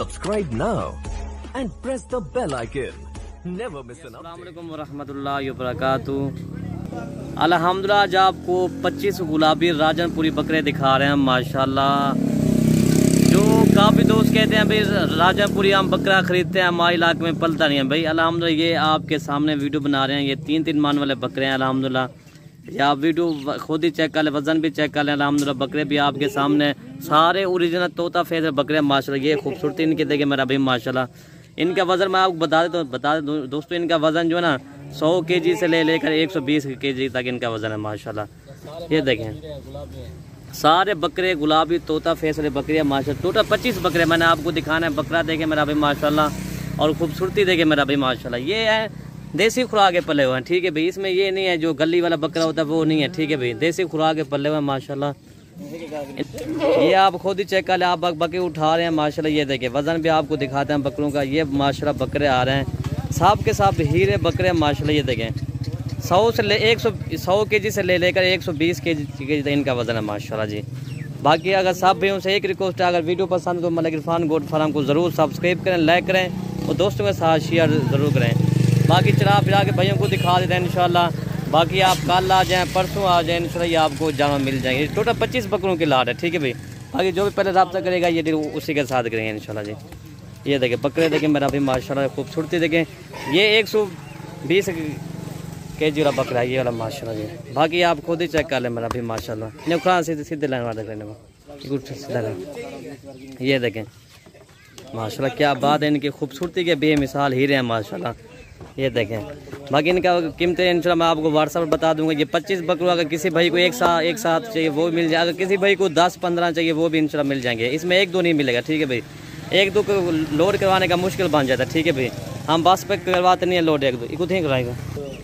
Subscribe now and press the bell icon. Never miss an update. अस्सलाम वालेकुम वरहमतुल्लाहि वबरकातुहू। अल्हम्दुलिल्लाह आज आपको 25 गुलाबी राजनपुरी बकरे दिखा रहे हैं माशाल्लाह। जो काफ़ी दोस्त कहते हैं भाई राजनपुरी हम बकरा खरीदते हैं, हमारे इलाके में पलता नहीं है भाई। अल्हम्दुलिल्लाह ये आपके सामने वीडियो बना रहे हैं, ये 3-3 मान वाले बकरे हैं अल्हम्दुलिल्लाह। ये आप वीडियो खुद ही चेक कर लें, वज़न भी चेक कर लें अल्हम्दुलिल्लाह। बकरे भी आपके सामने सारे ओरिजिनल तोता फेस बकरे हैं माशाल्लाह। ये खूबसूरती इनकी देखिए मेरा भाई माशाल्लाह। इनका वज़न मैं आपको बता दूँ दोस्तों, इनका वज़न जो है ना 100 kg से लेकर 120 kg तक इनका वज़न है माशाल्लाह। ये देखें सारे बकरे गुलाबी तोता फेस वाले बकरे हैं माशाल्लाह। टोटल 25 बकरे मैंने आपको दिखाना है। बकरा देखे मेरा भाई माशाल्लाह और खूबसूरती देखे मेरा भाई माशाल्लाह। ये है देसी खुराक के पले हुए हैं, ठीक है भाई। इसमें ये नहीं है जो गली वाला बकरा होता है वो नहीं है, ठीक है भाई। देसी खुराक के पले हुए हैं माशाल्लाह। ये आप खुद ही चेक कर ले, आप बकरे उठा रहे हैं माशाल्लाह। ये देखिए वज़न भी आपको दिखाते हैं बकरों का। ये माशाल्लाह बकरे आ रहे हैं साहब के साथ हीरे बकरे हैं माशाल्लाह। ये देखें 100 kg से लेकर 120 kg इनका वज़न है माशाल्लाह जी। बाकी अगर सब भाइयों से एक रिक्वेस्ट है, अगर वीडियो पसंद है तो मलिक इरफान गोट फार्म को ज़रूर सब्सक्राइब करें, लाइक करें और दोस्तों के साथ शेयर ज़रूर करें। बाकी चला फिरा के भाइयों को दिखा देते हैं इंशाल्लाह। बाकी आप कल आ जाएँ, परसों आ जाएँ इंशाल्लाह, ये आपको जानवर मिल जाएंगे। टोटल 25 बकरों की लाट है, ठीक है भाई। बाकी जो भी पहले रब्ता करेगा ये डील उसी के साथ करेंगे इंशाल्लाह जी। ये देखें बकरे देखें मेरा भी माशाल्लाह खूबसूरती देखें। ये 120 kg वाला बकरा है ये वाला माशाल्लाह जी। बाकी आप खुद ही चेक कर लें मेरा भी माशाल्लाह। नहीं सीधे लाइन वाला देख लेना। ये देखें माशाल्लाह क्या बात है, इनकी खूबसूरती के बेमिसाल हीरे हैं माशाल्लाह। ये देखें बाकी इनका कीमतें इंशाल्लाह मैं आपको व्हाट्सएप पर बता दूंगा। ये 25 बकरों अगर किसी भाई को एक साथ चाहिए वो मिल जाए, अगर किसी भाई को 10-15 चाहिए वो भी इंशाल्लाह मिल जाएंगे। इसमें 1-2 नहीं मिलेगा, ठीक है भाई। 1-2 को लोड करवाने का मुश्किल बन जाता है, ठीक है भाई। हम बस पे करवाते नहीं है लोड, 1-2 खुद ही कराएगा।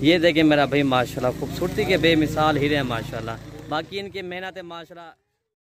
ये देखें मेरा भाई माशाल्लाह खूबसूरती के बेमिसाल हीरे हैं माशाल्लाह। बाकी इनकी मेहनत है माशाल्लाह।